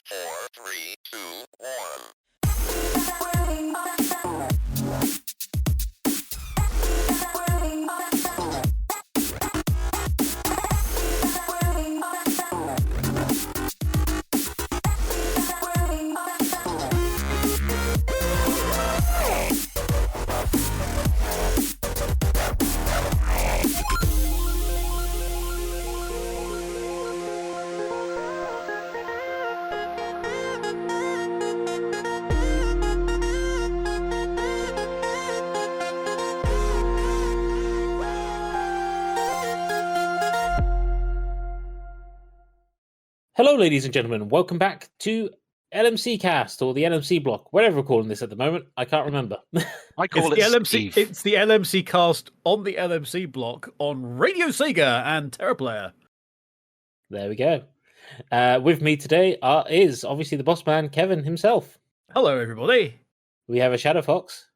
4, 3, 2, 1. Hello, ladies and gentlemen. Welcome back to LMC Cast, or the LMC block, whatever we're calling this at the moment. I can't remember. I call it Steve. It's the LMC Cast on the LMC block on Radio Sega and TerraPlayer. There we go. With me today is obviously the boss man, Kevin himself. Hello, everybody. We have a Shadow Fox.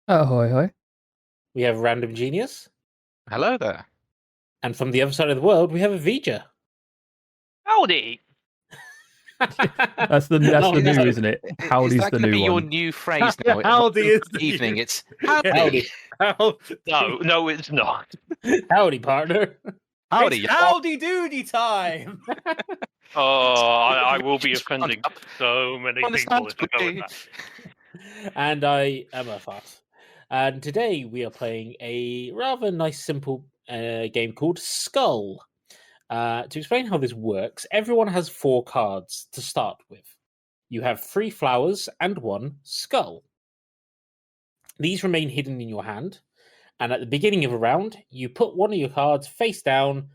Ahoy, hoy. We have Random Genius. Hello there. And from the other side of the world, we have a Vger. Howdy. That's the new, isn't it? Howdy's that the going to new be one. your new phrase now? Howdy is the evening. new- It's howdy. No, it's not. Howdy, partner. Howdy. It's howdy doody time. Oh, I will be offending so many people if I go with that. And I am a fart. And today we are playing a rather nice, simple game called Skull. To explain how this works, everyone has 4 cards to start with. You have 3 flowers and 1 skull. These remain hidden in your hand, and at the beginning of a round, you put one of your cards face down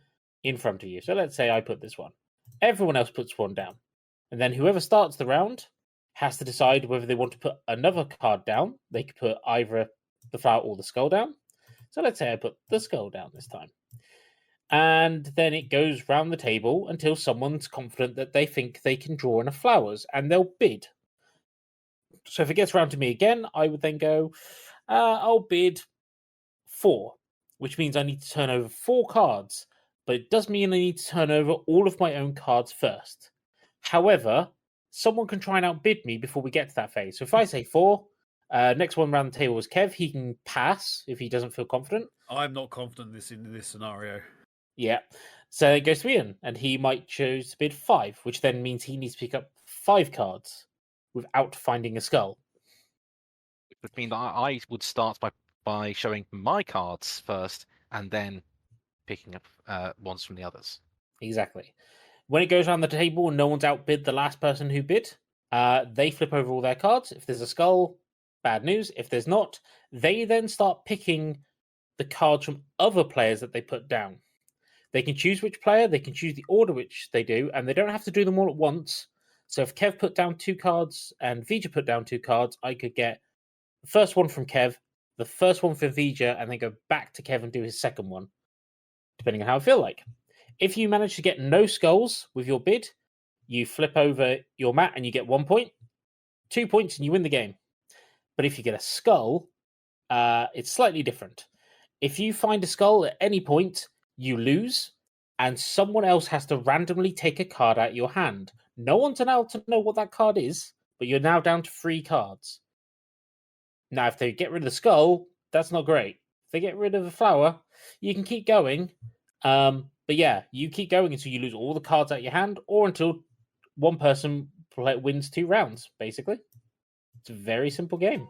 in front of you. So let's say I put this one. Everyone else puts one down. And then whoever starts the round has to decide whether they want to put another card down. They could put either the flower or the skull down. So let's say I put the skull down this time. And then it goes round the table until someone's confident that they think they can draw enough flowers, and they'll bid. So if it gets round to me again, I would then go, I'll bid 4, which means I need to turn over 4 cards, but it does mean I need to turn over all of my own cards first. However, someone can try and outbid me before we get to that phase. So if I say 4, next one round the table is Kev. He can pass if he doesn't feel confident. I'm not confident in this scenario. Yeah. So it goes to Ian, and he might choose to bid 5, which then means he needs to pick up 5 cards without finding a skull. It would mean that I would start by showing my cards first and then picking up ones from the others. Exactly. When it goes around the table and no one's outbid the last person who bid, they flip over all their cards. If there's a skull, bad news. If there's not, they then start picking the cards from other players that they put down. They can choose which player, they can choose the order which they do, and they don't have to do them all at once. So if Kev put down 2 cards and Vger put down 2 cards, I could get the first one from Kev, the first one for Vger, and then go back to Kev and do his second one, depending on how I feel like. If you manage to get no skulls with your bid, you flip over your mat and you get 1 point, 2 points, and you win the game. But if you get a skull, it's slightly different. If you find a skull at any point, you lose, and someone else has to randomly take a card out of your hand. No one's allowed to know what that card is, but you're now down to 3 cards. Now, if they get rid of the skull, that's not great. If they get rid of the flower, you can keep going. But yeah, you keep going until you lose all the cards out of your hand, or until one person wins 2 rounds, basically. It's a very simple game.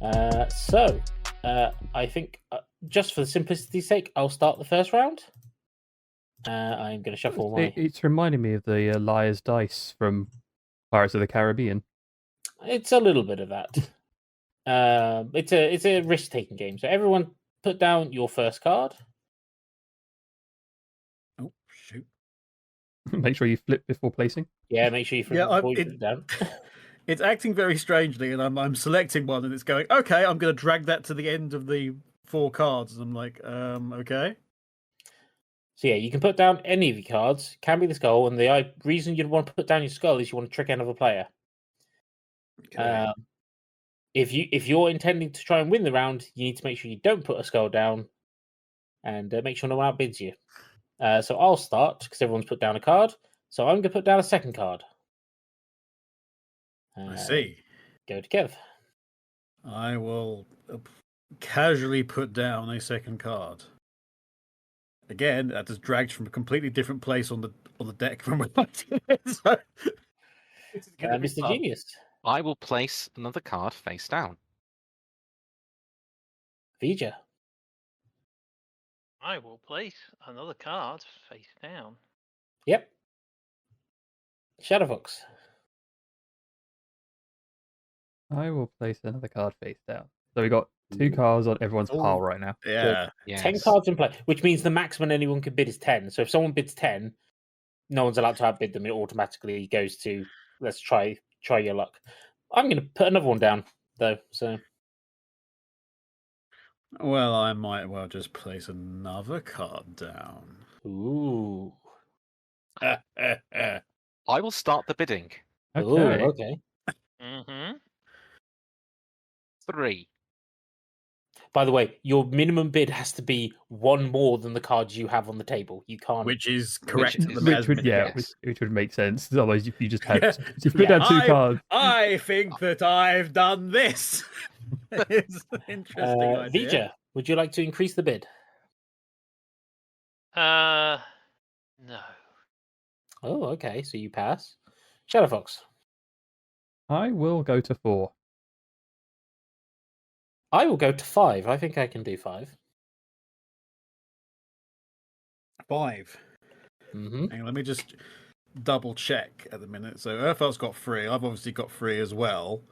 I think just for the simplicity's sake, I'll start the first round. I'm going to shuffle my. It's reminding me of the Liar's Dice from Pirates of the Caribbean. It's a little bit of that. It's a risk-taking game. So everyone, put down your first card. Oh shoot! Make sure you flip before placing. Yeah, make sure you flip Yeah, before you put it down. It's acting very strangely, and I'm selecting one, and it's going, okay, I'm going to drag that to the end of the 4 cards. And I'm like, okay. So yeah, you can put down any of your cards. Can be the skull, and the reason you'd want to put down your skull is you want to trick another player. Okay. If you're intending to try and win the round, you need to make sure you don't put a skull down, and make sure no one outbids you. So I'll start because everyone's put down a card. So I'm going to put down a second card. I see. Go to Kev. I will casually put down a second card. Again, that is dragged from a completely different place on the deck from where I did it. So it's gonna be Mr. fun. Genius. I will place another card face down. Vger. I will place another card face down. Yep. Shadowfox. I will place another card face down. So we got 2 cards on everyone's Oh. pile right now. Yeah. Yes. 10 cards in play, which means the maximum anyone can bid is 10. So if someone bids 10, no one's allowed to outbid them. It automatically goes to, let's try your luck. I'm going to put another one down, though. So Well, I might well just place another card down. ooh. I will start the bidding. Ooh, Okay. okay. Mm-hmm. 3. By the way, your minimum bid has to be 1 more than the cards you have on the table. You can't. Which is correct. is- at the Which would, moment, yeah, yes. which would make sense. Otherwise, if you just had, Yeah. if you put Yeah. down 2 cards. I think that I've done this. It's an interesting idea. Vger, would you like to increase the bid? No. Oh, okay. So you pass. Shadowfox. I will go to 4. I will go to 5. I think I can do 5. 5. Mm-hmm. Hang on, let me just double check at the minute. So Urtheart's got 3. I've obviously got 3 as well.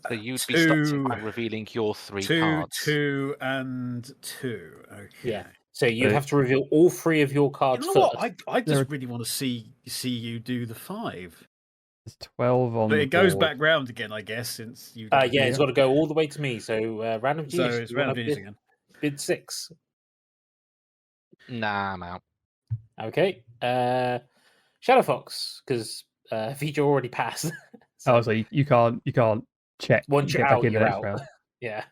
So you'd be stopped 2, by revealing your 3 2, cards. 2, and 2. Okay. Yeah. So you'd have to reveal all 3 of your You cards know first. what? I There just are- really want to see you do the 5. There's 12 on But the it goes board. back round again, I guess, since you. Yeah, it's got to go all the way to me. So random So genius. it's you wanna random genius bid, again. bid 6. Nah, I'm out. Okay. Shadowfox, because Vger already passed. Oh, so you can't check. Once you're get back out, in the you're next out. round. Yeah.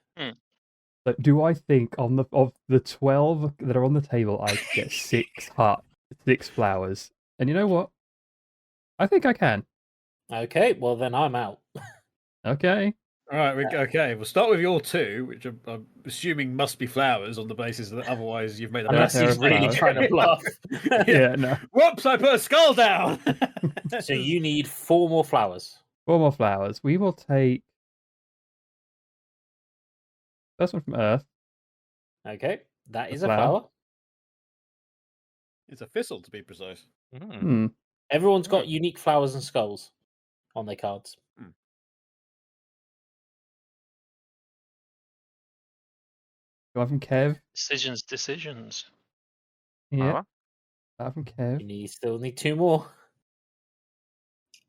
So do I think of the 12 that are on the table, I get 6 flowers? And you know what? I think I can. Okay. Well, then I'm out. Okay. All right, okay. We'll start with your 2, which I'm assuming must be flowers on the basis that otherwise you've made a Unless mess. he's really flowers. trying to bluff. Yeah, no. Whoops! I put a skull down. So you need 4 more flowers. 4 more flowers. We will take. First one from Earth. Okay. That A is a flower. flower. It's a thistle, to be precise. Hmm. Everyone's got unique flowers and skulls on their cards. One from Kev. Decisions. Yeah. Flower? Flower from Kev. You still need 2 more.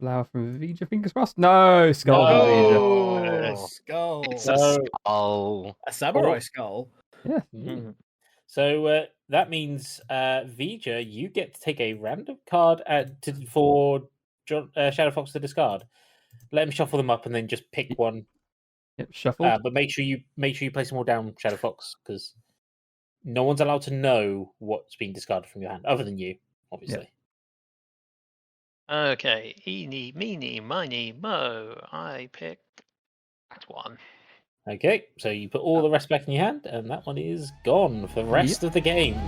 Flower from Vger. Fingers crossed. No, skull from Vger. Oh, Oh. skull. It's So- a skull. A samurai Oh. skull. Yeah. Mm. So that means Vger, you get to take a random card for Shadowfox to discard. Let him shuffle them up and then just pick one. Yep. Shuffled. But make sure you place them all down, Shadowfox, because no one's allowed to know what's being discarded from your hand, other than you, obviously. Okay. Eeny, meeny, miny, mo. I pick that one. Okay, so you put all the rest back in your hand, and that one is gone for the rest of the game.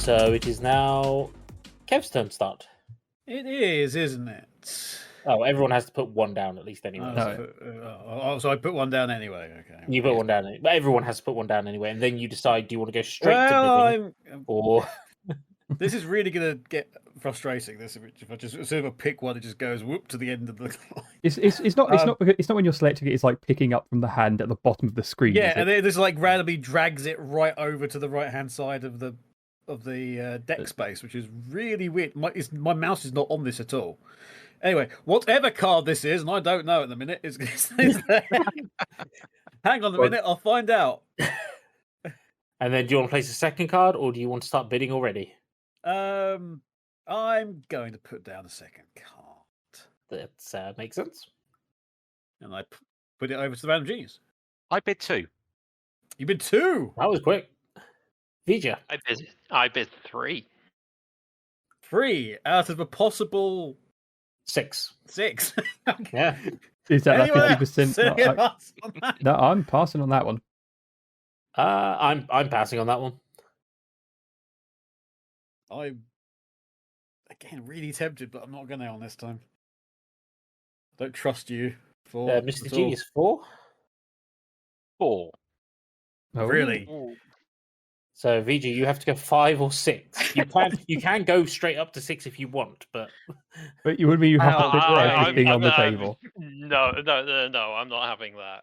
So it is now Kev's turn to start. It is, isn't it? Oh, everyone has to put one down at least anyway. So I put one down anyway. Okay. You put one down, but everyone has to put one down anyway, and then you decide: do you want to go straight to bidding, or This is really going to get frustrating. This if I just as soon as I pick one, it just goes whoop to the end of the line. It's not when you're selecting it. It's like picking up from the hand at the bottom of the screen. Yeah, and then this like randomly drags it right over to the right hand side of the deck space, which is really weird. My mouse is not on this at all. Anyway, whatever card this is, and I don't know at the minute, is there. Hang on a minute, I'll find out. And then do you want to place a second card, or do you want to start bidding already? I'm going to put down a second card. That makes sense. And I put it over to the random genius. I bid 2. You bid 2. That was quick. Vger. I bid 3. 3 out of a possible 6. 6. Okay. Yeah. Is that Anyone like else? 50%? Anyone else on that? No, I'm passing on that one. I'm passing on that one. I'm again really tempted, but I'm not going to on this time. I don't trust you for Mr. Genius 4. 4. Oh. Really? So Vger, you have to go 5 or 6. You can go straight up to 6 if you want, but But you have to put I'm- everything on the I'm- table. No, I'm not having that.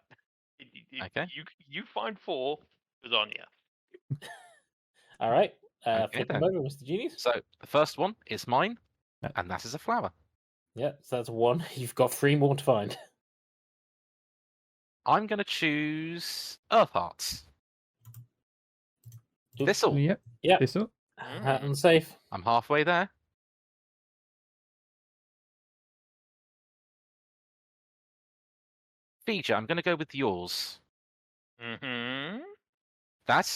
Okay. You find 4, good on you. all right. Okay, Flip them then. over, Mr. Genius. So the first one is mine, Yeah. and that is a flower. Yeah, so that's 1. You've got 3 more to find. I'm going to choose Urtheart. Thistle. Yep. Yeah. Thistle. Unsafe. I'm halfway there. Vger, I'm going to go with yours. Mm-hmm. That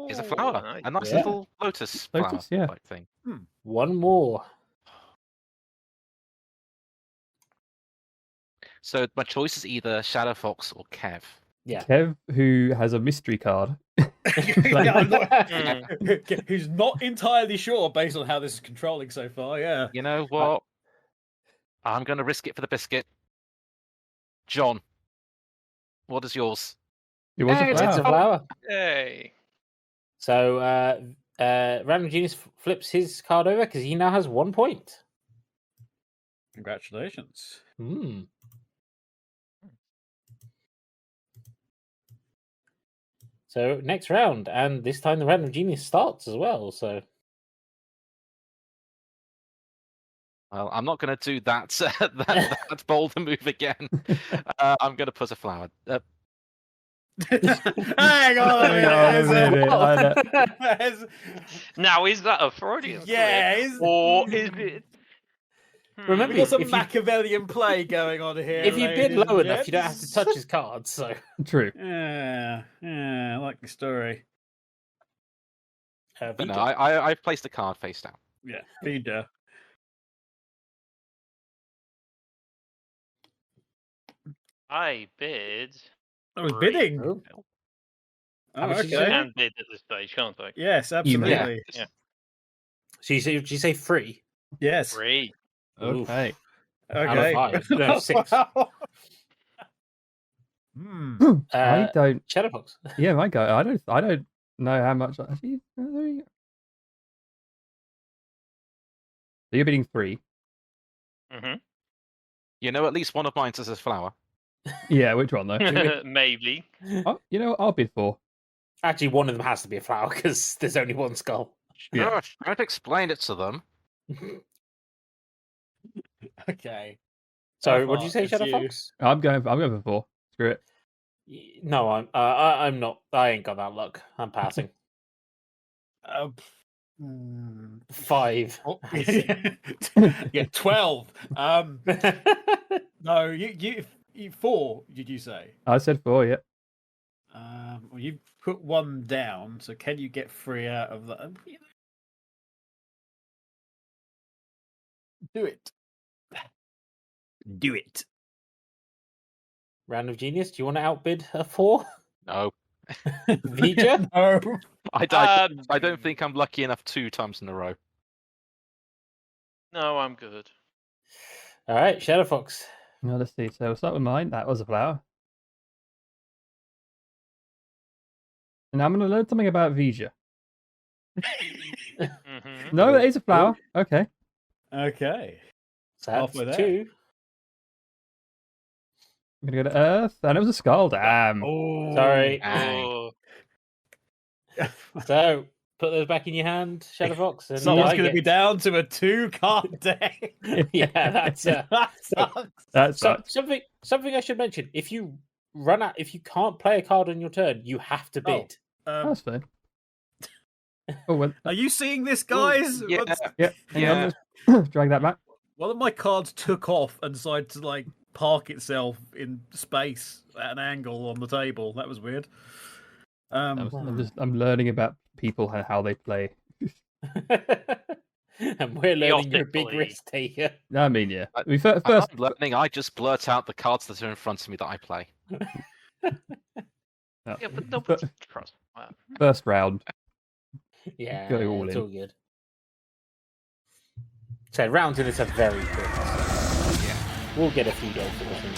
is a flower. Nice. A nice Yeah. little lotus flower Lotus, yeah. type thing. 1 more. So my choice is either Shadow Fox or Kev. Yeah. Kev, who has a mystery card. Yeah, I'm not, who's not entirely sure based on how this is controlling so far. Yeah. You know what? I'm going to risk it for the biscuit. John, what is yours? It was Hey, a it's a flower. flower. Yay. So Random Genius flips his card over because he now has 1 point. Congratulations. Hmm. So next round, and this time the Random Genius starts as well. So Well, I'm not going to do that that bold move again. I'm going to put a flower. Hang on a minute. Now, is that a Freudian Yeah, slip, or is it? Remember, We've got some if you- Machiavellian play going on here. if you bid ladies low and enough, you don't have to gents. touch his cards. So True. Yeah, I like the story. No, Vger. I've placed a card face down. Yeah, feeder. I bid. I was 3. bidding. Oh. Oh, How much did you I say? okay. can bid at this stage, can't I? Yes, You may. absolutely. Yeah. So did you say 3? Yes. 3. Oof. Okay. Out of Okay. 5. No, 6. I don't. Shadowfox. Yeah, my go. I don't know how much. Actually, there you go. So you're bidding 3. Mm-hmm. You know, at least one of mine says a flower. Yeah, which one though? Maybe. Oh, you know, I'll bid 4. Actually, one of them has to be a flower because there's only one skull. Yeah. Gosh, don't explain it to them. Okay. So, what did you say, It's you. Shadowfox? I'm going for 4. Screw it. No, I'm not. I ain't got that luck. I'm passing. 5. Oh, yeah, 12. No, you 4. Did you say? I said 4. Yeah. Well, you put 1 down. So can you get 3 out of that? Do it. Do it. Round of Genius, do you want to outbid a 4? No, Vger? No. I don't think I'm lucky enough 2 times in a row. No, I'm good. All right, Shadow Fox. Now let's see. So we'll start with mine. That was a flower. And I'm going to learn something about Vger. Mhm. No, it is a flower. Okay. Okay. So that's Halfway there. 2. I'm going to go to Earth. And it was a skull. Damn. Oh, Sorry. Dang. Oh, So put those back in your hand, Shadow Fox. And Someone's I going to get- be down to a 2-card deck. Yeah, that's that sucks. That sucks. something I should mention. If you can't play a card on your turn, you have to bid. That's fair. Oh, well. Are you seeing this, guys? yeah. Yeah. Hang on, Yeah. let's drag that back. One of my cards took off and decided to like park itself in space at an angle on the table. That was weird. I'm learning about people and how they play. And we're learning you're a big Chaotically. risk taker. I mean, yeah. I- We first, I'm learning. I just blurt out the cards that are in front of me that I play. yeah, but nobody trust. Wow. first round. Yeah, Go all it's in. all good. So rounds in it's a very quick. Yeah. We'll get a few goals for this one.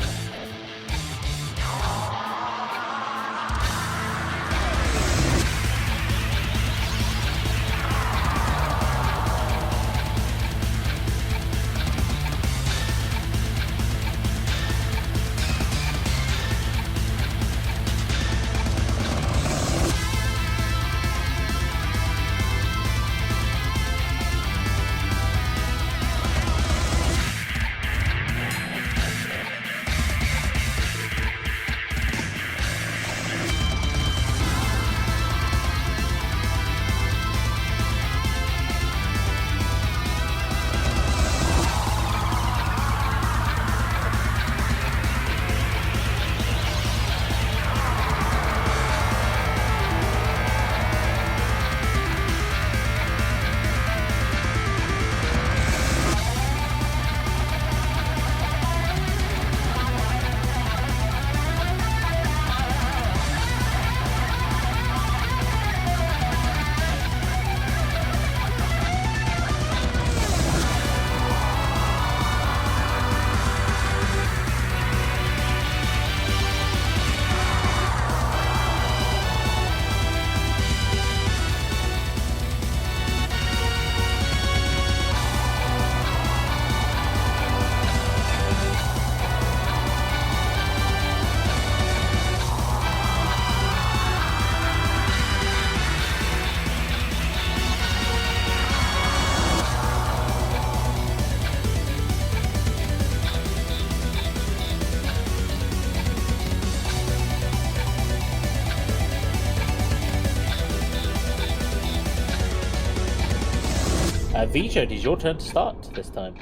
Vger, it is your turn to start this time.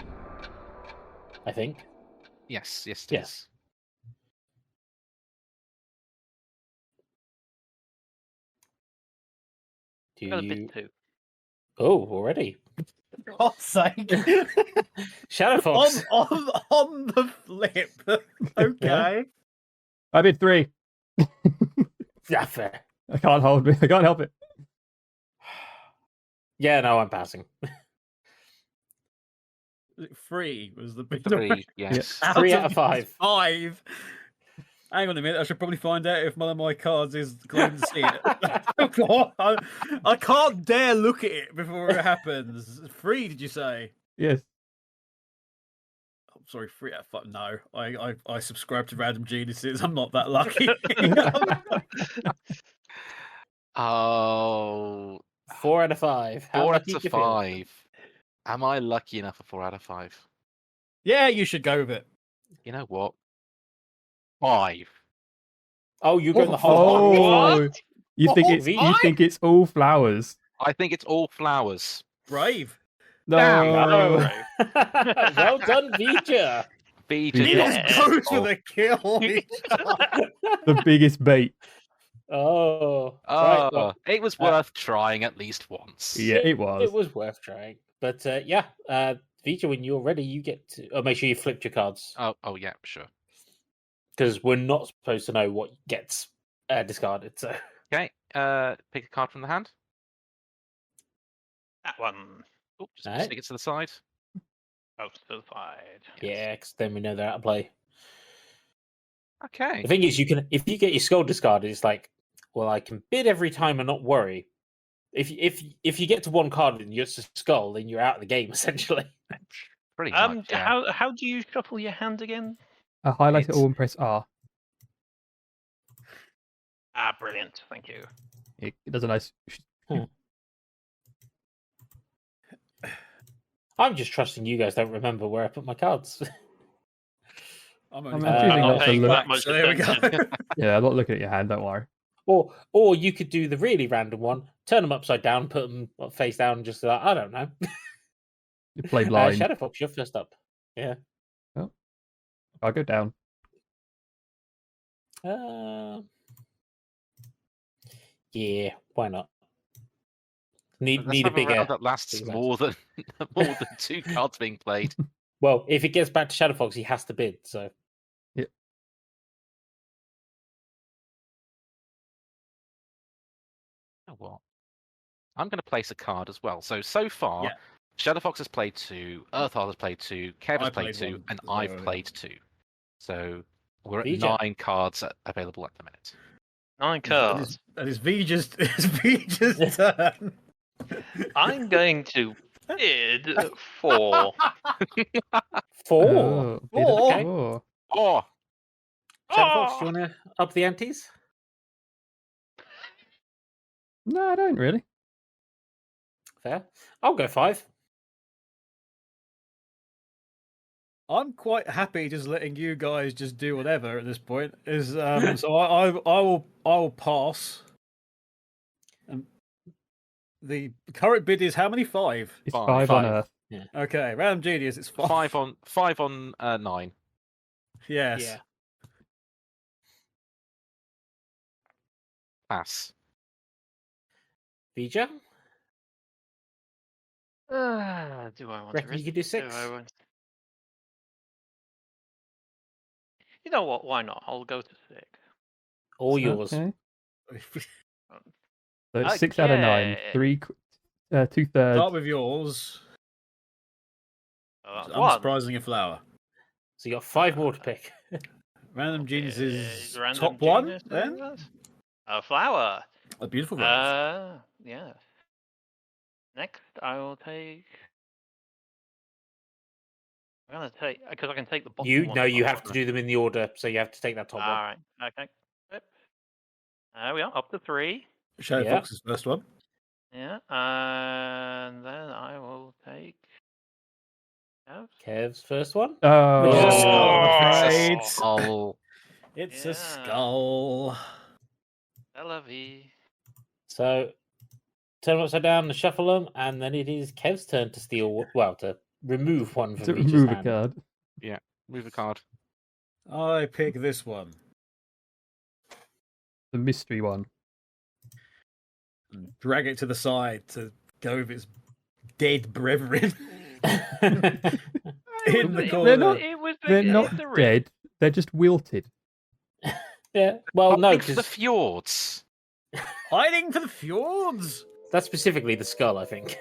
I think. Yes, it Yeah. is. Do Got a you... bit too. Oh, already. For God's sake. Shadow Fox. on the flip. Okay. I bid 3. Yeah, fair. I can't hold me. I can't help it. Yeah, no, I'm passing. 3 was the big 3, yes. 3 out of 5. 5. Hang on a minute. I should probably find out if one of my cards is going to see it. I can't dare look at it before it happens. 3, did you say? Yes. I'm sorry, 3 out of 5. No, I subscribe to Random Geniuses. I'm not that lucky. Oh, 4 out of 5. How 4 out lucky of do you feel? 5. Am I lucky enough for 4 out of 5? Yeah, you should go with it. You know what? 5. Oh, you're going the whole Oh, you think What? you think it's all flowers? I think it's all flowers. Brave. No. No. Well done, Vger. Vger Yeah. did Just not goes for roll. the kill. The biggest bait. Oh, Oh, right. Well, it was worth trying at least once. Yeah, it was. it was worth trying. But yeah, Vger, when you're ready, you get to. Oh, make sure you flipped your cards Oh yeah, sure. because we're not supposed to know what gets discarded. So Okay. Pick a card from the hand. That one. Oh, just Alright. stick it to the side. Oh, to the side. Yeah, because then we know they're out of play. Okay. The thing is, you can if you get your skull discarded, it's like, well, I can bid every time and not worry. If you get to one card and you're just a skull, then you're out of the game essentially. Pretty much. Yeah. How do you shuffle your hand again? Highlight it It's- all and press R. Ah, brilliant. Thank you. It does a nice. I'm just trusting you guys don't remember where I put my cards. I'm I'm only choosing I'm not not to paying look. that much So there we go. attention. Yeah, I'm not looking at your hand. Don't worry. Or you could do the really random one, turn them upside down, put them face down, and just like, I don't know. You play blind. Shadow Fox, you're first up. Yeah. I'll go down. Yeah, why not? Need Let's a have a bigger. round that lasts bigger more than more than 2 cards being played. Well, if it gets back to Shadow Fox, he has to bid. So Oh, well, I'm going to place a card as well. So far, Yeah. Shadow Fox has played 2, Urtheart has played 2, Kev has I played played 2, one and as well, I've yeah. played 2. So we're at Vger. 9 cards available at the minute. 9 cards. That is Vger's turn. I'm going to bid for. 4. Oh, bid at Okay. 4. Oh, Shadow Fox, do you want to up the antes? No, I don't really. Fair. I'll go 5. I'm quite happy just letting you guys just do whatever at this point. So I will pass. The current bid is how many? 5. It's 5. 5 on 5. Earth. Okay, Random Genius. It's 5. 5 on 9. Yes. Yeah. Pass. Vger? Do I want to Reckon risk? you could do 6? Do I want... You know what? Why not? I'll go to 6. All yours. Okay. So it's 6 out of 9. Okay. 2/3. Start with yours. Oh, that's one. Unsurprising a flower. So you got 5 more to pick. Random Genius Yeah, is random top 1 genius, then. yes. A flower. A beautiful rose. Yeah. Next, I will take. I'm gonna take because I can take the bottom. You one no, if you I have want. to do them in the order, so you have to take that top All one. right. Okay. Yep. There we are. Up to 3. Shadow yeah. Fox's first one. Yeah. And then I will take. Kev. Kev's first one. Oh, Which is a skull, Oh. I'm afraid. Oh, It's Yeah. a skull. LV. So turn them upside down and shuffle them, and then it is Kev's turn to steal. Well, to remove one from to Vger's remove a hand. card. move a card. I pick this one. The mystery one. And drag it to the side to go with its dead brethren in the They're corner. not- It was the, They're it's not the ring. dead. They're just wilted. Yeah. Well, no, Hiding for the because fjords. Hiding for the fjords. that's specifically the skull, I think.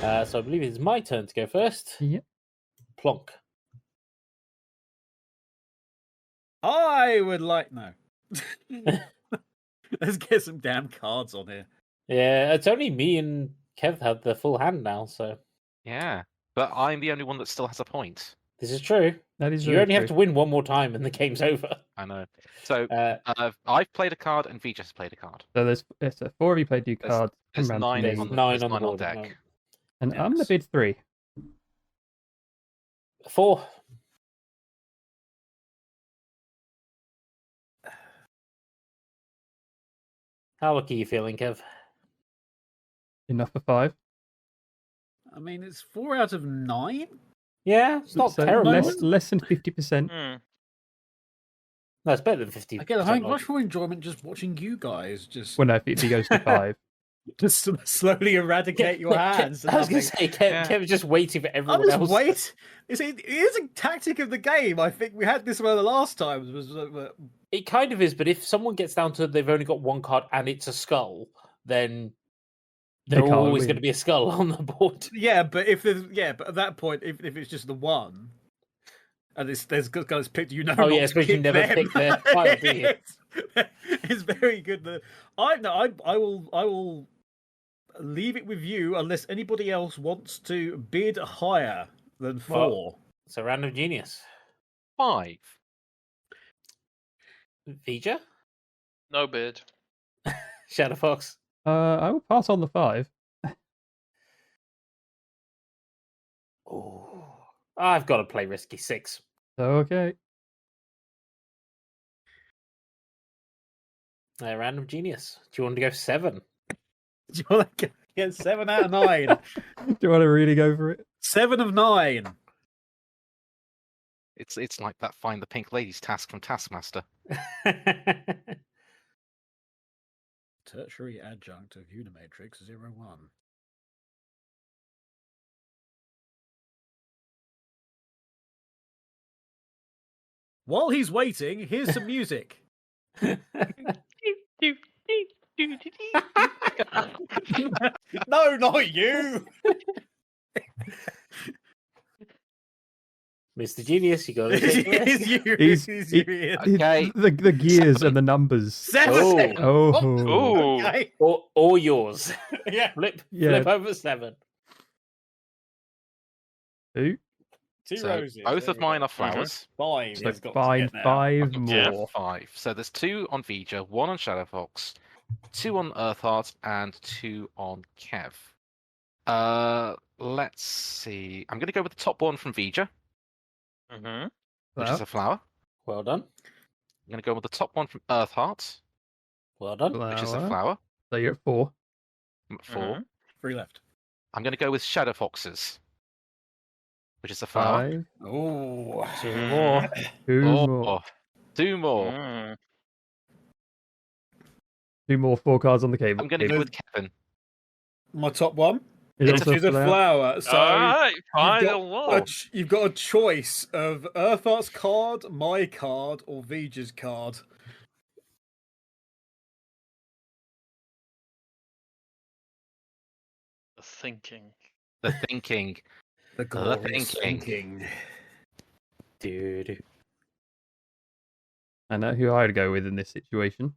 So I believe it's my turn to go first. Yep. Plonk. I would like no. Let's get some damn cards on here. Yeah, it's only me and Kev had the full hand now, so Yeah, but I'm the only one that still has a point. this is true. That is You very only have true. to win one more time and the game's over. I know. So Uh, I've played a card and Vger has played a card. So there's so 4 of you played 2 There's- cards. There's from round to nine me, There's on the, nine there's on the nine on board at the deck. moment. and I'm the Yes. bid 3. 4. How lucky are you feeling, Kev? Enough for 5. I mean, it's 4 out of 9. Yeah, it's not So terrible. less than 50%. Hmm. No, it's better than 50. Again, I think much more enjoyment just watching you guys just Well, no, if he goes to 5. just slowly eradicate your hands. I was going to say, Kev's just waiting for I everyone just else. wait. It is a tactic of the game. I think we had this one the last time. It kind of is, but if someone gets down to they've only got one card and it's a skull, then They there's can't always win. going to be a skull on the board. Yeah, but but at that point, if it's just the one, and there's guys picked, you know. Oh, not yeah, to especially you pick never them. pick their pile, do you? It's very good. I will leave it with you unless anybody else wants to bid higher than 4. Well, it's a random genius. 5. Vger? No bid. Shadow Fox? I will pass on the 5. Oh, I've got to play risky. 6. So, okay. Random genius. Do you want to go 7? Do you want to get 7 out of 9? Do you want to really go for it? 7 of 9. It's like that Find the Pink Ladies task from Taskmaster. Tertiary adjunct of Unimatrix 01. While he's waiting, here's some music. No, not you. Mr. Genius, you got to It's you. He's- It's you, Ian. Okay. The gears and the numbers. 7. Oh. Oh. Okay. or yours. Yeah. Flip Yeah. over 7. 2. 2 So roses. both There of we mine go. are flowers. 5. So he's got to find get now. 5 Yeah. more. 5. So there's 2 on Vger, 1 on Shadow Fox, 2 on Urtheart, and 2 on Kev. Let's see. I'm going to go with the top one from Vger, Mm-hmm. which is a flower. Well done. I'm going to go with the top one from Urtheart, Well done. which is a Flower. flower. So you're at 4. I'm at 4. Mhm. 3 left. I'm going to go with Shadow Foxes, which is a flower. 5. Oh. 2 more. 2 Oh, more. 2 more. Mm. 2 more 4 cards on the cable. I'm going to go with Kevin. My top one Is it's also is a flower. So Alright, you've final got, one. you've got a choice of Urtheart's card, my card, or Vger's card. The thinking. The thinking. The glorious thinking. Dude. I know who I'd go with in this situation.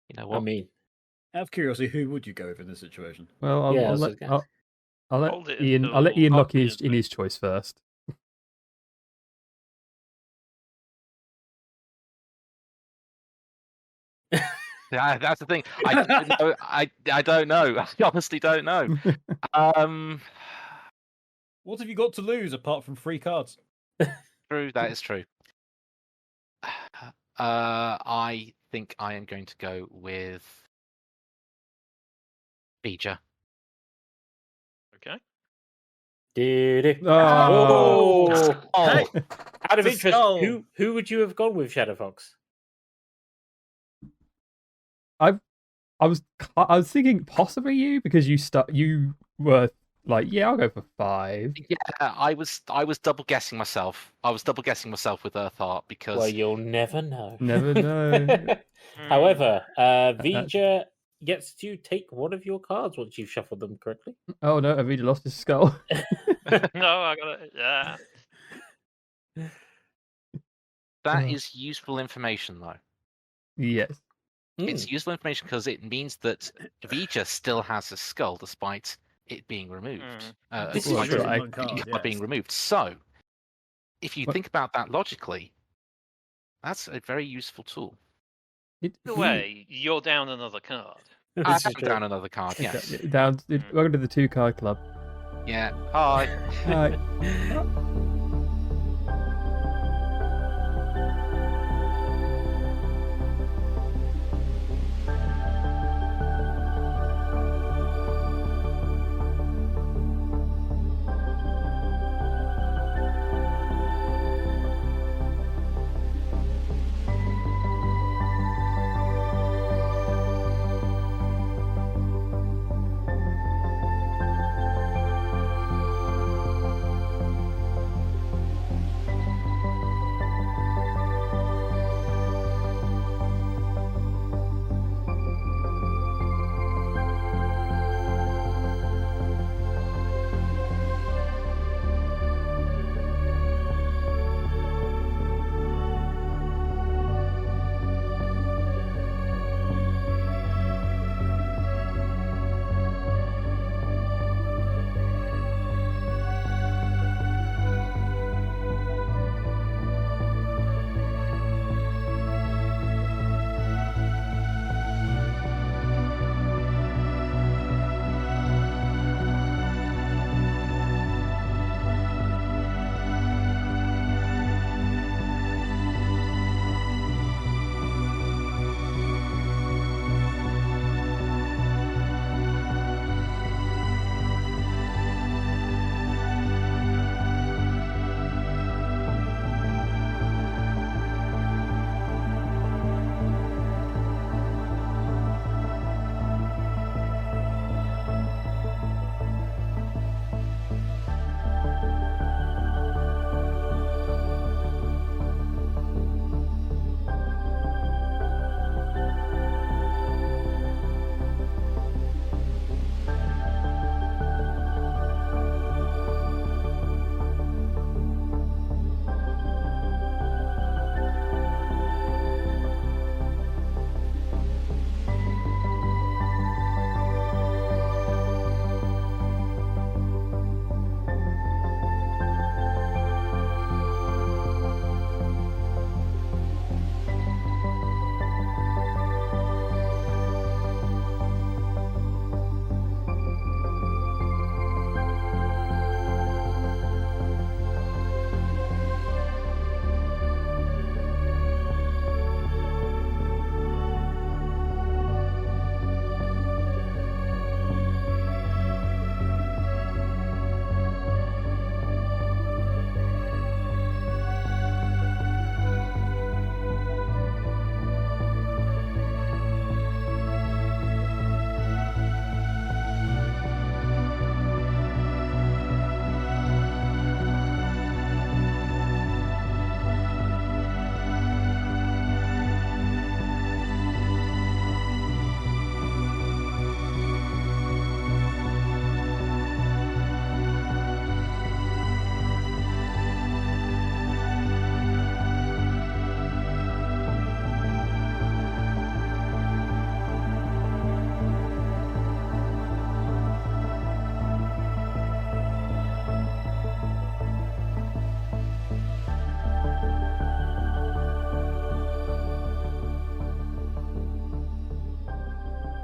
You know I what? mean, Out of curiosity, who would you go with in this situation? Well, I'll, Yeah, I'll, so let, it's I'll let Hold it Ian. I'll let until Ian lock after his you in think. his choice first. Yeah, that's the thing. I don't know. I don't know. I honestly don't know. What have you got to lose apart from 3 cards? True. That is true. I think I am going to go with Vger. Okay. dude. Oh. Oh. Out of The interest, skull. who would you have gone with, Shadow Fox? I was thinking possibly you because you were Like, yeah, I'll go for 5. Yeah, I was double guessing myself. I was double guessing myself with Urtheart because Well, you'll never know. Never know. However, Vger gets to take one of your cards once you've shuffled them correctly. Oh no, I've already lost his skull. No, I got it. Yeah. that Oh. is useful information, though. Yes. It's useful information because it means that Vger still has a skull despite it being removed. This is despite true. it One card, being yes. removed. So, if you What- think about that logically, that's a very useful tool. Either way, you're down another card. I This is have true. down another card, Okay, yes. Down. Welcome to the 2-card club. Yeah. Hi. Hi.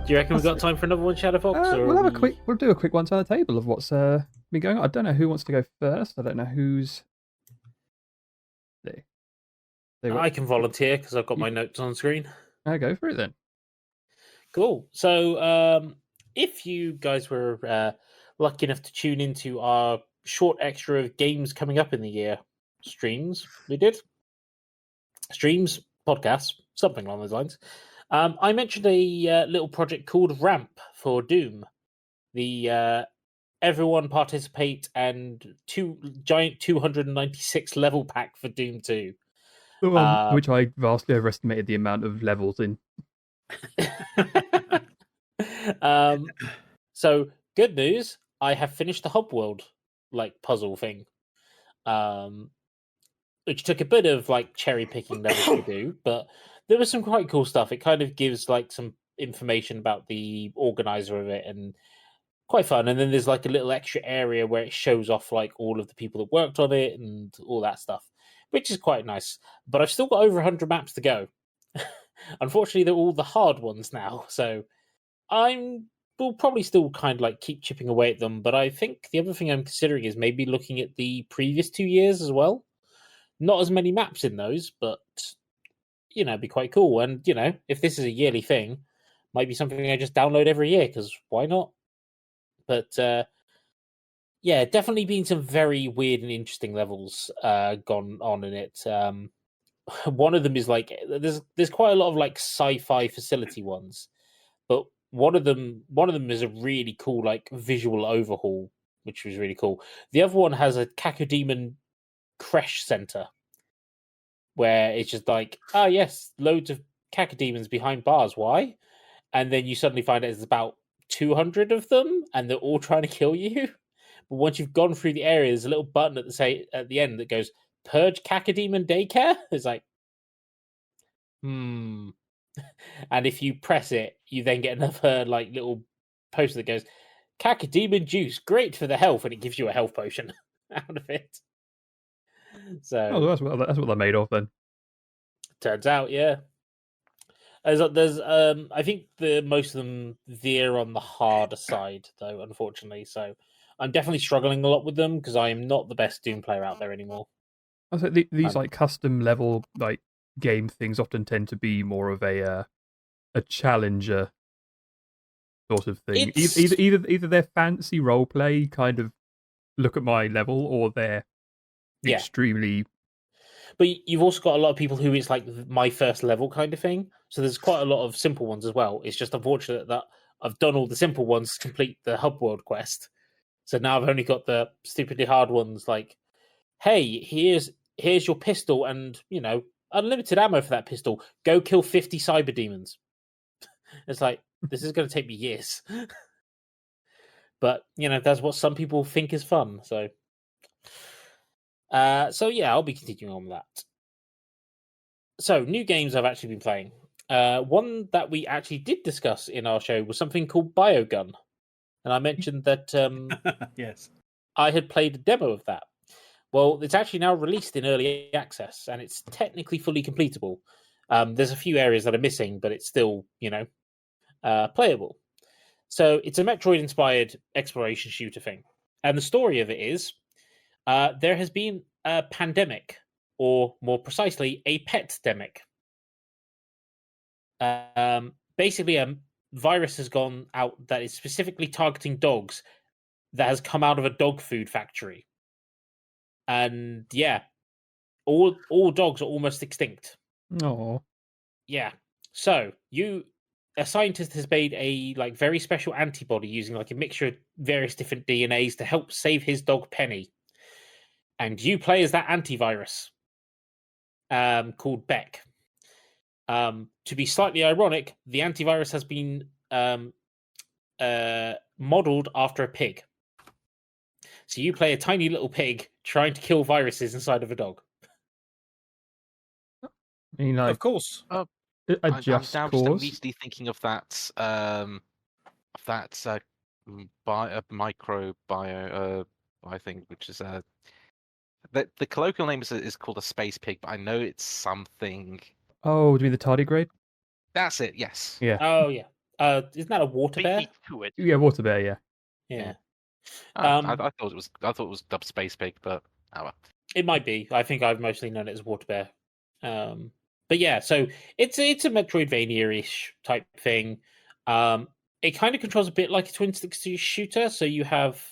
Do you reckon we've got time for another one, Shadowfox? or We'll are have a we- quick. We'll do a quick one to the table of what's been going on. I don't know who wants to go first. I don't know who's. There. I can volunteer because I've got my notes on screen. I go for it then. Cool. So, if you guys were lucky enough to tune into our short extra of games coming up in the year streams, we did streams, podcasts, something along those lines. I mentioned a little project called Ramp for Doom, the everyone participate and giant 296 level pack for Doom 2. Which I vastly overestimated the amount of levels in. So good news, I have finished the hub world puzzle thing. Which took a bit of cherry picking levels to do, but there was some quite cool stuff. It kind of gives some information about the organizer of it and quite fun. And then there's a little extra area where it shows off all of the people that worked on it and all that stuff, which is quite nice. But I've still got over 100 maps to go. Unfortunately, they're all the hard ones now, so will probably still kind of keep chipping away at them. But I think the other thing I'm considering is maybe looking at the previous 2 years as well. Not as many maps in those, but it'd be quite cool. And if this is a yearly thing, might be something I just download every year because why not? But yeah, definitely been some very weird and interesting levels gone on in it. One of them is there's quite a lot of sci-fi facility ones, but one of them is a really cool visual overhaul, which was really cool. The other one has a cacodemon creche center where it's just oh yes, loads of cacodemons behind bars. Why? And then you suddenly find out there's about 200 of them, and they're all trying to kill you. But once you've gone through the area, there's a little button at the end that goes "Purge Cacodemon Daycare." It's and if you press it, you then get another little poster that goes "Cacodemon Juice, great for the health," and it gives you a health potion out of it. So that's what they're made of then. Turns out, yeah. There's I think most of them veer on the harder side though, unfortunately. So I'm definitely struggling a lot with them because I am not the best Doom player out there anymore. I think these custom level game things often tend to be more of a challenger sort of thing. Either they're fancy role play kind of look at my level, or they're extremely. But you've also got a lot of people who it's my first level kind of thing. So there's quite a lot of simple ones as well. It's just unfortunate that I've done all the simple ones to complete the hub world quest. So now I've only got the stupidly hard ones hey, here's your pistol and, unlimited ammo for that pistol. Go kill 50 cyber demons. It's this is going to take me years. But, that's what some people think is fun. So yeah, I'll be continuing on with that. So, new games I've actually been playing. One that we actually did discuss in our show was something called Biogun. And I mentioned that yes, I had played a demo of that. Well, it's actually now released in early access, and it's technically fully completable. There's a few areas that are missing, but it's still, playable. So it's a Metroid-inspired exploration shooter thing. And the story of it is, there has been a pandemic, or more precisely, a pet-demic. Basically, a virus has gone out that is specifically targeting dogs that has come out of a dog food factory. And yeah, all dogs are almost extinct. Oh. Yeah. So a scientist has made a very special antibody using a mixture of various different DNAs to help save his dog Penny. And you play as that antivirus called Beck. To be slightly ironic, the antivirus has been modeled after a pig. So you play a tiny little pig trying to kill viruses inside of a dog. I mean, of course. I'm now just immediately thinking of that microbiome, I think, which is the colloquial name is called a space pig, but I know it's something. Oh, do you mean the tardigrade? That's it. Yes. Yeah. Oh yeah. Isn't that a water bear? Yeah, water bear. Yeah. Yeah. I thought it was dubbed space pig, but it might be. I think I've mostly known it as water bear. But yeah, so it's a Metroidvania-ish type thing. It kind of controls a bit like a twin stick shooter. So you have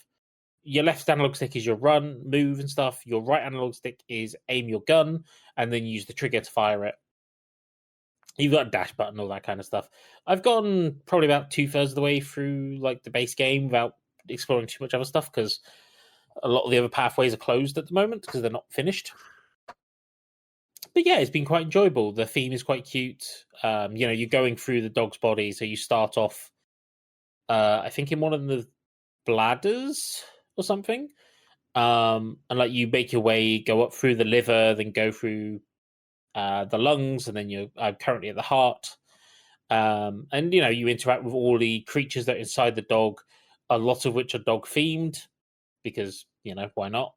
your left analog stick is your run, move, and stuff. Your right analog stick is aim your gun, and then you use the trigger to fire it. You've got a dash button, all that kind of stuff. I've gotten probably about 2/3 of the way through the base game without exploring too much other stuff because a lot of the other pathways are closed at the moment because they're not finished. But yeah, it's been quite enjoyable. The theme is quite cute. You're going through the dog's body, so you start off, I think, in one of the bladders or something, and like you make your way, go up through the liver, then go through the lungs, and then you're currently at the heart. And you interact with all the creatures that are inside the dog, a lot of which are dog themed because why not.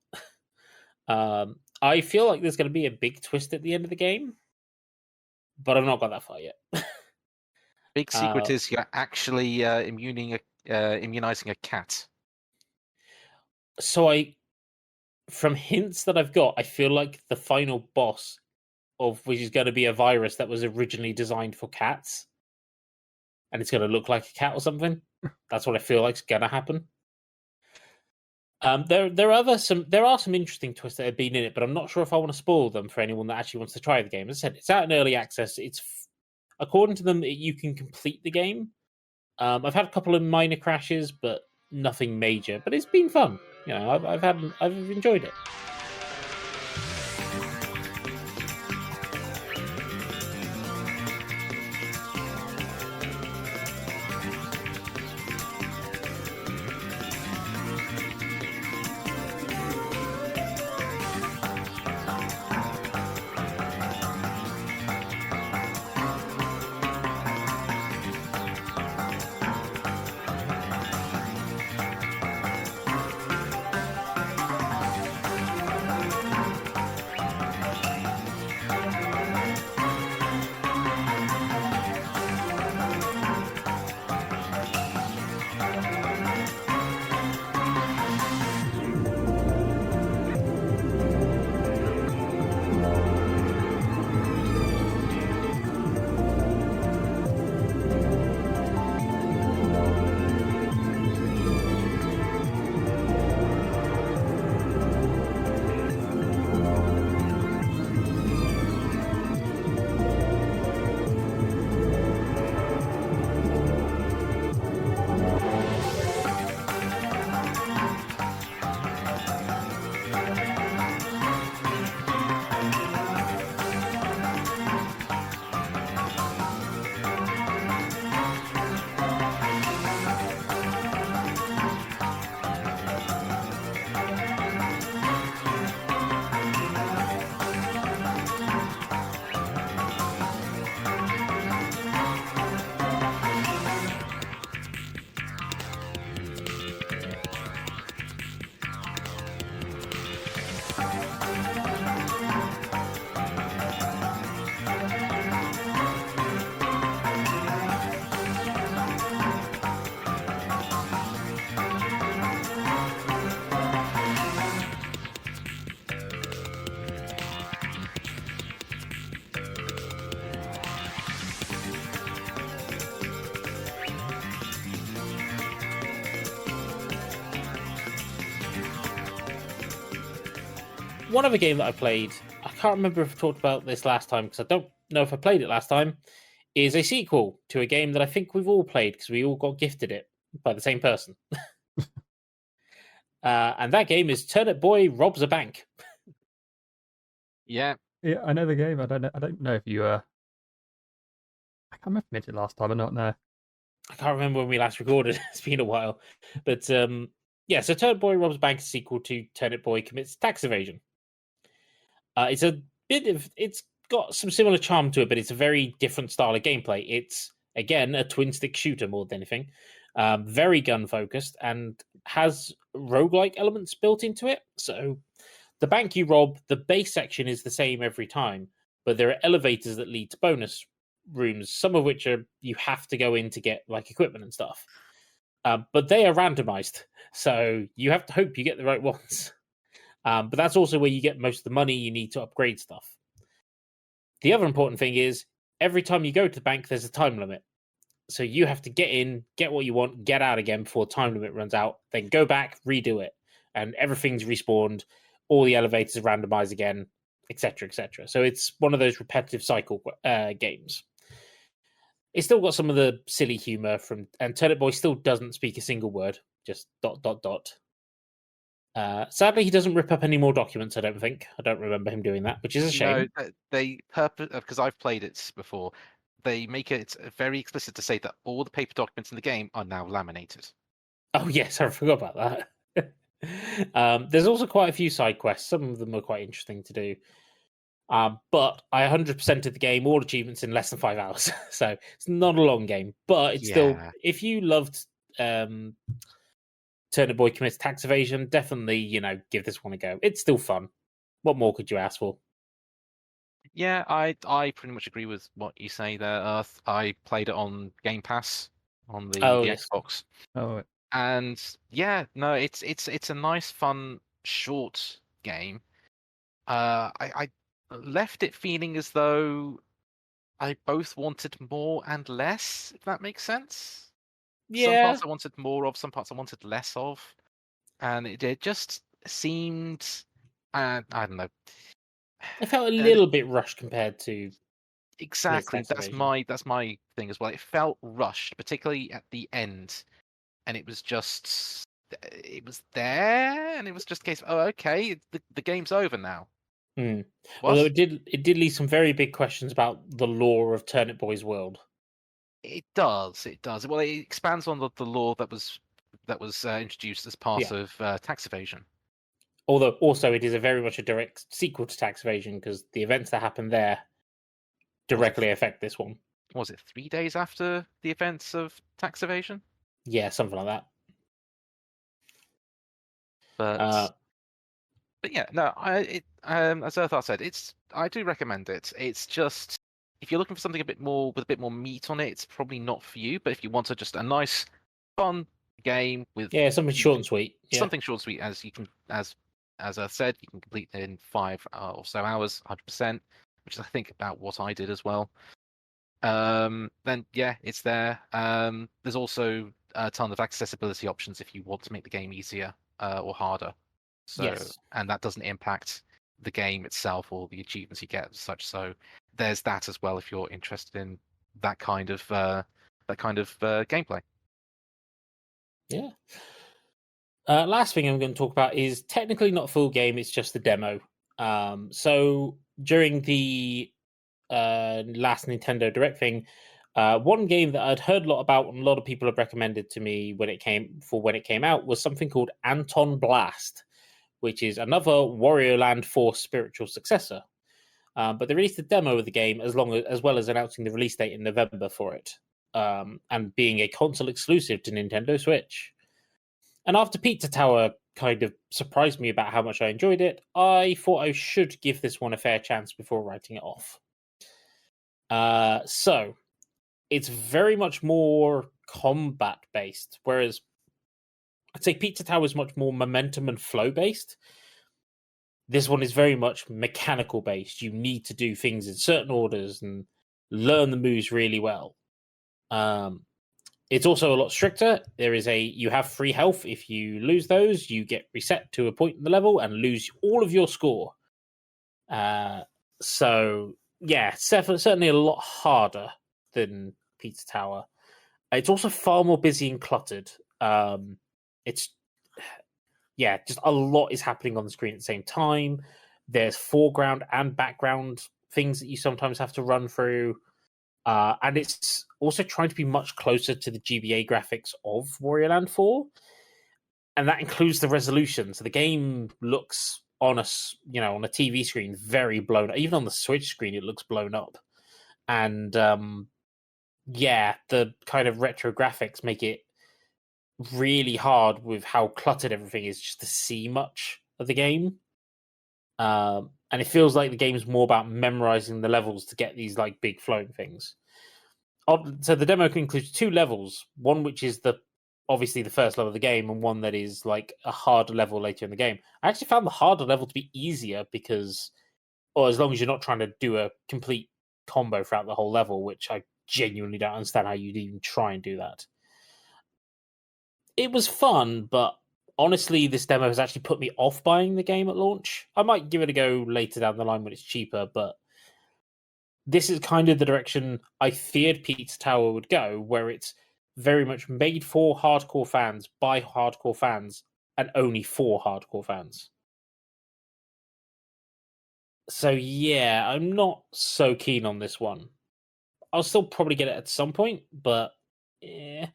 I feel like there's going to be a big twist at the end of the game, but I've not got that far yet. Big secret is you're actually immunizing a cat. So from hints that I've got, I feel like the final boss of which is going to be a virus that was originally designed for cats, and it's going to look like a cat or something. That's what I feel like is going to happen. There are some interesting twists that have been in it, but I'm not sure if I want to spoil them for anyone that actually wants to try the game. As I said, it's out in early access. According to them, you can complete the game. I've had a couple of minor crashes, but nothing major. But it's been fun. I've enjoyed it. One other game that I played, I can't remember if I talked about this last time because I don't know if I played it last time, is a sequel to a game that I think we've all played because we all got gifted it by the same person. And that game is Turnip Boy Robs a Bank. Yeah. Yeah, I know the game. I don't know if you I can't remember if I mentioned it last time or not. No. I can't remember when we last recorded. It's been a while. But so Turnip Boy Robs a Bank is a sequel to Turnip Boy Commits Tax Evasion. It's got some similar charm to it, but it's a very different style of gameplay. It's, again, a twin-stick shooter more than anything. Very gun-focused and has roguelike elements built into it. So the bank you rob, the base section is the same every time, but there are elevators that lead to bonus rooms, some of which are you have to go in to get like equipment and stuff. But they are randomized, so you have to hope you get the right ones. But that's also where you get most of the money you need to upgrade stuff. The other important thing is every time you go to the bank, there's a time limit. So you have to get in, get what you want, get out again before time limit runs out, then go back, redo it. And everything's respawned, all the elevators are randomized again, etc., etc. So it's one of those repetitive cycle games. It's still got some of the silly humor from, and Turnip Boy still doesn't speak a single word, just ... Sadly, he doesn't rip up any more documents. I don't think. I don't remember him doing that, which is a shame. No, they purpose because I've played it before. They make it very explicit to say that all the paper documents in the game are now laminated. Oh yes, I forgot about that. There's also quite a few side quests. Some of them are quite interesting to do. But I 100%ed the game, all achievements in less than 5 hours. So it's not a long game, but it's still, if you loved Turnip Boy Commits Tax Evasion, definitely, give this one a go. It's still fun. What more could you ask for? Yeah, I pretty much agree with what you say there, Earth. I played it on Game Pass on the yes. Xbox. Oh, And yeah, no, it's a nice, fun, short game. I left it feeling as though I both wanted more and less, if that makes sense. Some Yeah, parts I wanted more of, some parts I wanted less of, and it just seemed, I don't know. I felt a little bit rushed compared to Exactly, Tax Evasion. that's my thing as well. It felt rushed, particularly at the end, and it was there, and it was just a case of, oh, okay, the game's over now. Hmm. What? Although it did leave some very big questions about the lore of Turnip Boy's world. It does. Well, it expands on the law that was introduced as part of tax evasion. Although also it is a very much a direct sequel to Tax Evasion because the events that happen there directly affect this one. Was it 3 days after the events of tax evasion? Yeah, something like that. But yeah, no. As Urtheart said, I do recommend it. It's just, if you're looking for something a bit more with a bit more meat on it, it's probably not for you. But if you want just a nice, fun game with something short and sweet, something short and sweet, as Earth said, you can complete it in 5 or so hours, 100%, which is I think about what I did as well. Then yeah, it's there. There's also a ton of accessibility options if you want to make the game easier or harder. So, yes. And that doesn't impact the game itself or the achievements you get as such. So there's that as well if you're interested in that kind of gameplay. Yeah. Last thing I'm going to talk about is technically not a full game; it's just a demo. So during the last Nintendo Direct thing, one game that I'd heard a lot about and a lot of people have recommended to me when it came out was something called ANTONBLAST, which is another Wario Land 4 spiritual successor. But they released a demo of the game as well as announcing the release date in November for it, and being a console exclusive to Nintendo Switch. And after Pizza Tower kind of surprised me about how much I enjoyed it, I thought I should give this one a fair chance before writing it off. So it's very much more combat based, whereas I'd say Pizza Tower is much more momentum and flow based. This one is very much mechanical based. You need to do things in certain orders and learn the moves really well. It's also a lot stricter. You have free health. If you lose those, you get reset to a point in the level and lose all of your score. So yeah, certainly a lot harder than Pizza Tower. It's also far more busy and cluttered. It's just a lot is happening on the screen at the same time. There's foreground and background things that you sometimes have to run through. And it's also trying to be much closer to the GBA graphics of Wario Land 4. And that includes the resolution. So the game looks on a TV screen very blown up. Even on the Switch screen, it looks blown up. And the kind of retro graphics make it really hard with how cluttered everything is just to see much of the game. And it feels like the game's more about memorizing the levels to get these like big flowing things. So the demo includes 2 levels, one which is obviously the first level of the game, and one that is like a harder level later in the game. I actually found the harder level to be easier as long as you're not trying to do a complete combo throughout the whole level, which I genuinely don't understand how you'd even try and do that. It was fun, but honestly, this demo has actually put me off buying the game at launch. I might give it a go later down the line when it's cheaper, but this is kind of the direction I feared Pete's Tower would go, where it's very much made for hardcore fans by hardcore fans and only for hardcore fans. So yeah, I'm not so keen on this one. I'll still probably get it at some point, but I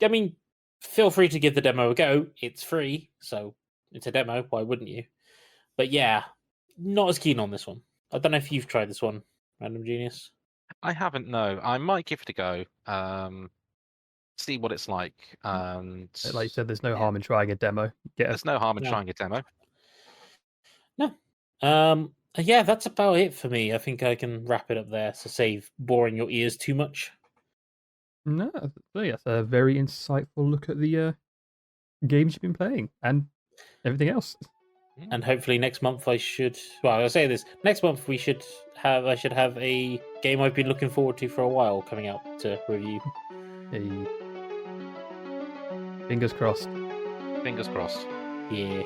mean, feel free to give the demo a go. It's free, so it's a demo. Why wouldn't you? But yeah, not as keen on this one. I don't know if you've tried this one, Random Genius. I haven't. No, I might give it a go. See what it's like. Like you said, there's no harm in trying a demo. There's no harm in No. trying a demo. No. Yeah, that's about it for me. I think I can wrap it up there to save boring your ears too much. No, I think that's a very insightful look at the games you've been playing and everything else. And hopefully next month I should. Well, I'll say this: next month I should have a game I've been looking forward to for a while coming out to review. Hey. Fingers crossed. Fingers crossed. Yeah.